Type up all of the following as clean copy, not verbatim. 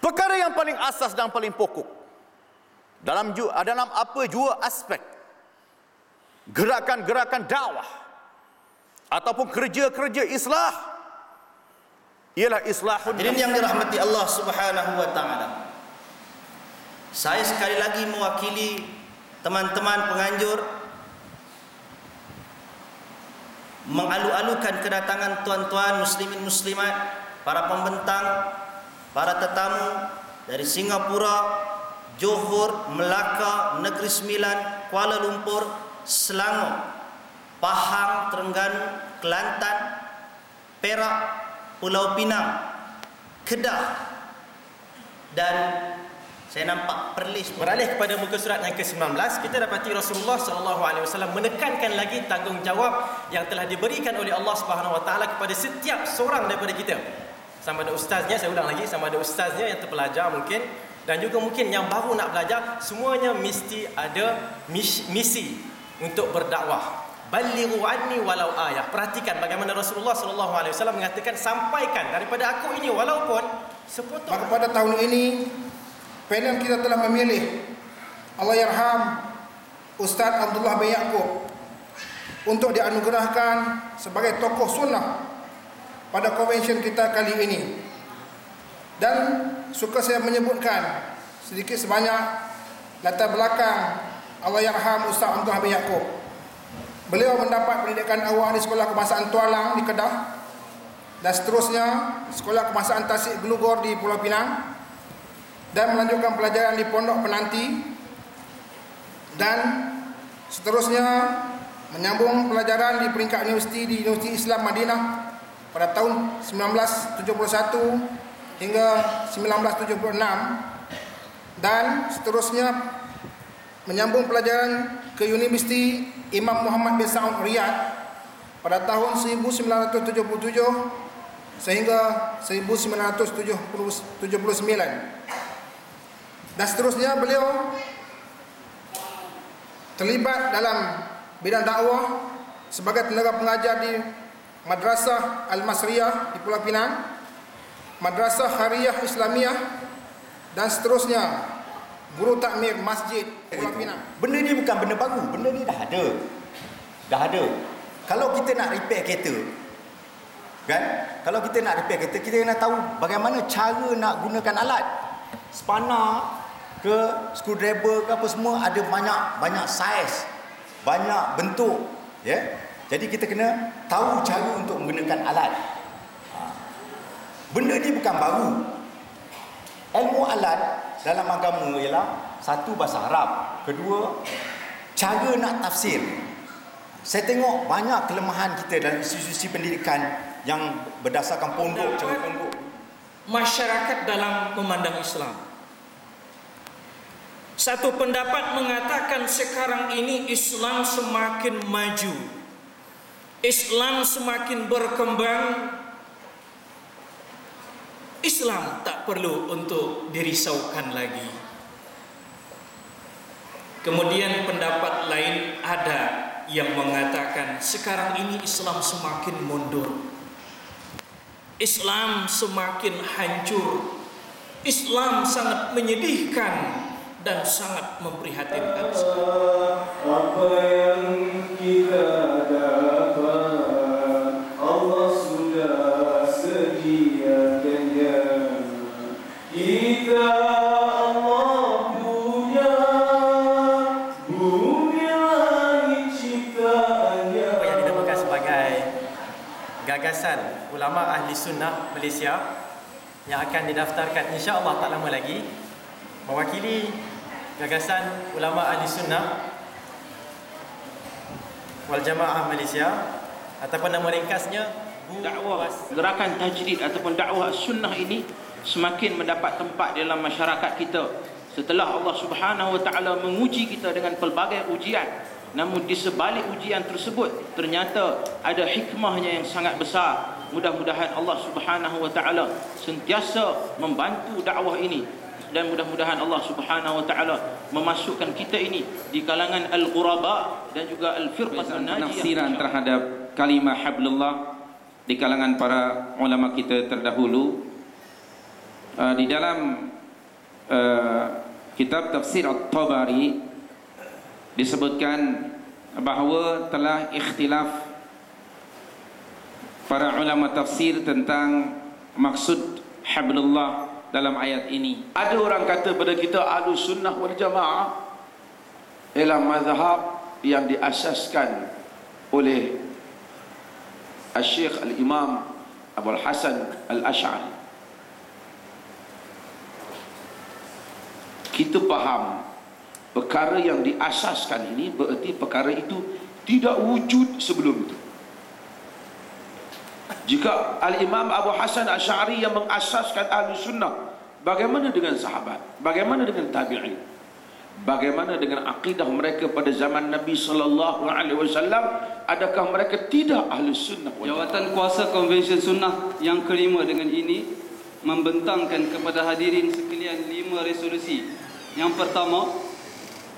Perkara yang paling asas dan paling pokok dalam apa jua aspek gerakan-gerakan dakwah ataupun kerja-kerja islah ialah islahun. Hadirin yang dirahmati Allah Subhanahu wa taala. Saya sekali lagi mewakili teman-teman penganjur mengalu-alukan kedatangan tuan-tuan muslimin muslimat, para pembentang, para tetamu dari Singapura, Johor, Melaka, Negeri Sembilan, Kuala Lumpur, Selangor, Pahang, Terengganu, Kelantan, Perak, Pulau Pinang, Kedah, dan saya nampak Perlis. Beralih kepada muka surat yang ke-19, kita dapati Rasulullah SAW menekankan lagi tanggungjawab yang telah diberikan oleh Allah Subhanahu Wa Taala kepada setiap seorang daripada kita. Sama ada ustaznya, saya ulang lagi, sama ada ustaznya yang terpelajar mungkin, dan juga mungkin yang baru nak belajar, semuanya mesti ada misi untuk berdakwah. Balighu anni walau ayah. Perhatikan bagaimana Rasulullah SAW mengatakan, sampaikan daripada aku ini walaupun sepotong. Maka pada tahun ini panel kita telah memilih Allahyarham Ustaz Abdullah bin Yaqub untuk dianugerahkan sebagai tokoh sunnah pada konvensyen kita kali ini. Dan suka saya menyebutkan sedikit sebanyak latar belakang Allahyarham Ustaz Abdullah bin Yaqub. Beliau mendapat pendidikan awal di Sekolah Kebangsaan Tualang di Kedah, dan seterusnya Sekolah Kebangsaan Tasik Gelugor di Pulau Pinang, dan melanjutkan pelajaran di Pondok Penanti, dan seterusnya menyambung pelajaran di peringkat universiti di Universiti Islam Madinah pada tahun 1971 hingga 1976, dan seterusnya menyambung pelajaran ke Universiti Imam Muhammad bin Saud Riyadh pada tahun 1977 sehingga 1979. Dan seterusnya beliau terlibat dalam bidang dakwah sebagai tenaga pengajar di Madrasah Al-Masriyah di Pulau Pinang, Madrasah Hariyah Islamiyah, dan seterusnya guru takmir masjid Pulau Pinang. Benda ni bukan benda baru, benda ni dah ada. Kalau kita nak repair kereta, kan? Kalau kita nak repair kereta, kita kena tahu bagaimana cara nak gunakan alat. Spana ke screwdriver ke apa semua ada banyak saiz, banyak bentuk, ya. Jadi kita kena tahu cara untuk menggunakan alat. Benda ni bukan baru. Ilmu alat dalam agama ialah satu, bahasa Arab, kedua, cara nak tafsir. Saya tengok banyak kelemahan kita dalam institusi pendidikan yang berdasarkan pondok, cara pondok. Masyarakat dalam memandang Islam. Satu pendapat mengatakan sekarang ini Islam semakin maju, Islam semakin berkembang, Islam tak perlu untuk dirisaukan lagi. Kemudian pendapat lain ada yang mengatakan sekarang ini Islam semakin mundur, Islam semakin hancur, Islam sangat menyedihkan dan sangat memprihatinkan. Apa yang kita dapat Allah sudah sediakannya. Kita Allah punya bumi langit ciptaannya. Apa yang dinamakan sebagai gagasan ulama ahli sunnah Malaysia yang akan didaftarkan insya-Allah tak lama lagi, mewakili gagasan ulama ahli sunnah wal jamaah Malaysia, ataupun nama ringkasnya dakwah gerakan tajdid ataupun dakwah sunnah ini semakin mendapat tempat dalam masyarakat kita setelah Allah Subhanahu wa taala menguji kita dengan pelbagai ujian. Namun di sebalik ujian tersebut ternyata ada hikmahnya yang sangat besar. Mudah-mudahan Allah Subhanahu wa taala sentiasa membantu dakwah ini, dan mudah-mudahan Allah Subhanahu wa taala memasukkan kita ini di kalangan al-ghuraba dan juga al-firqah penafsiran terhadap kalimah hablullah di kalangan para ulama kita terdahulu. Di dalam kitab tafsir At-Tabari disebutkan bahawa telah ikhtilaf para ulama tafsir tentang maksud hablullah dalam ayat ini. Ada orang kata pada kita Ahlus Sunnah wal Jamaah ialah mazhab yang diasaskan oleh Al-Syekh Al-Imam Abul Hasan Al-Ash'ari. Kita faham perkara yang diasaskan ini bererti perkara itu tidak wujud sebelum itu. Jika Al-Imam Abu Hasan Al-Ash'ari yang mengasaskan Ahlus Sunnah, bagaimana dengan sahabat? Bagaimana dengan tabi'in? Bagaimana dengan akidah mereka pada zaman Nabi sallallahu alaihi wasallam? Adakah mereka tidak Ahlus Sunnah? Jawatan kuasa Konvensyen Sunnah yang kelima dengan ini membentangkan kepada hadirin sekalian 5 resolusi. Yang pertama,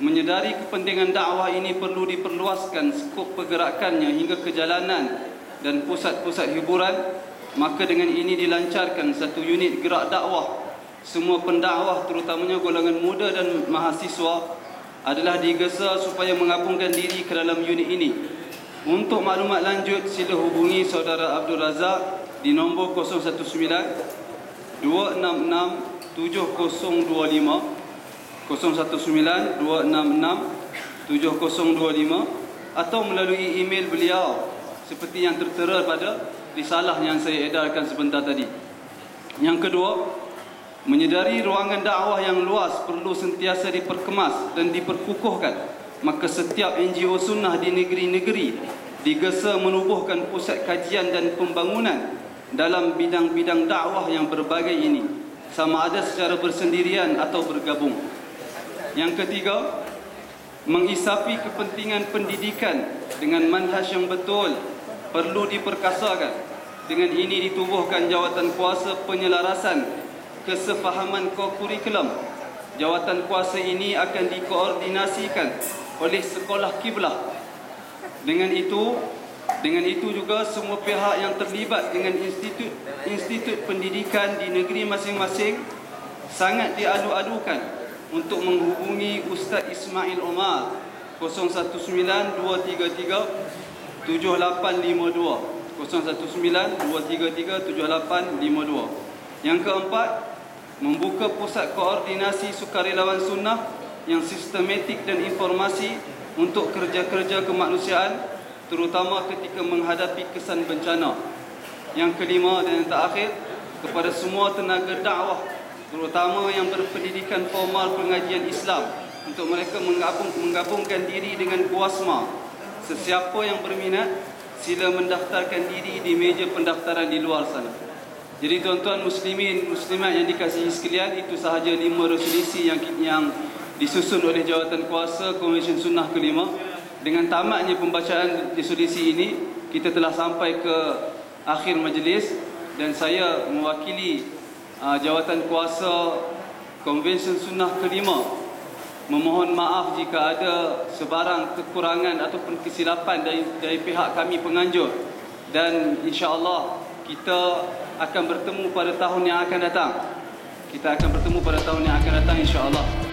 menyedari kepentingan dakwah ini perlu diperluaskan skop pergerakannya hingga ke jalanan dan pusat-pusat hiburan. Maka dengan ini dilancarkan satu unit gerak dakwah. Semua pendakwah terutamanya golongan muda dan mahasiswa adalah digesa supaya menggabungkan diri ke dalam unit ini. Untuk maklumat lanjut sila hubungi saudara Abdul Razak di nombor 019 266 7025 019 266 7025 atau melalui email beliau seperti yang tertera pada risalah yang saya edarkan sebentar tadi. Yang kedua, menyedari ruangan dakwah yang luas perlu sentiasa diperkemas dan diperkukuhkan. Maka setiap NGO sunnah di negeri-negeri digesa menubuhkan pusat kajian dan pembangunan dalam bidang-bidang dakwah yang berbagai ini, sama ada secara bersendirian atau bergabung. Yang ketiga, mengisafi kepentingan pendidikan dengan manhaj yang betul perlu diperkasakan. Dengan ini ditubuhkan jawatan kuasa penyelarasan kesefahaman kurikulum. Jawatan kuasa ini akan dikoordinasikan oleh sekolah kiblah. Dengan itu juga semua pihak yang terlibat dengan institut pendidikan di negeri masing-masing sangat diadu-adukan untuk menghubungi Ustaz Ismail Omar 019-233-7852 019-233-7852. Yang keempat, membuka pusat koordinasi sukarelawan sunnah yang sistematik dan informasi untuk kerja-kerja kemanusiaan, terutama ketika menghadapi kesan bencana. Yang kelima dan yang terakhir, kepada semua tenaga dakwah, terutama yang berpendidikan formal pengajian Islam, untuk mereka menggabungkan diri dengan Kuasma. Sesiapa yang berminat, sila mendaftarkan diri di meja pendaftaran di luar sana. Jadi tuan-tuan muslimin, muslimat yang dikasihi sekalian, itu sahaja 5 resolusi yang disusun oleh jawatan kuasa Konvensyen Sunnah kelima. Dengan tamatnya pembacaan resolusi ini, kita telah sampai ke akhir majlis dan saya mewakili jawatan kuasa Konvensyen Sunnah kelima memohon maaf jika ada sebarang kekurangan ataupun kesilapan dari pihak kami penganjur, dan insya-Allah kita akan bertemu pada tahun yang akan datang. Insya-Allah.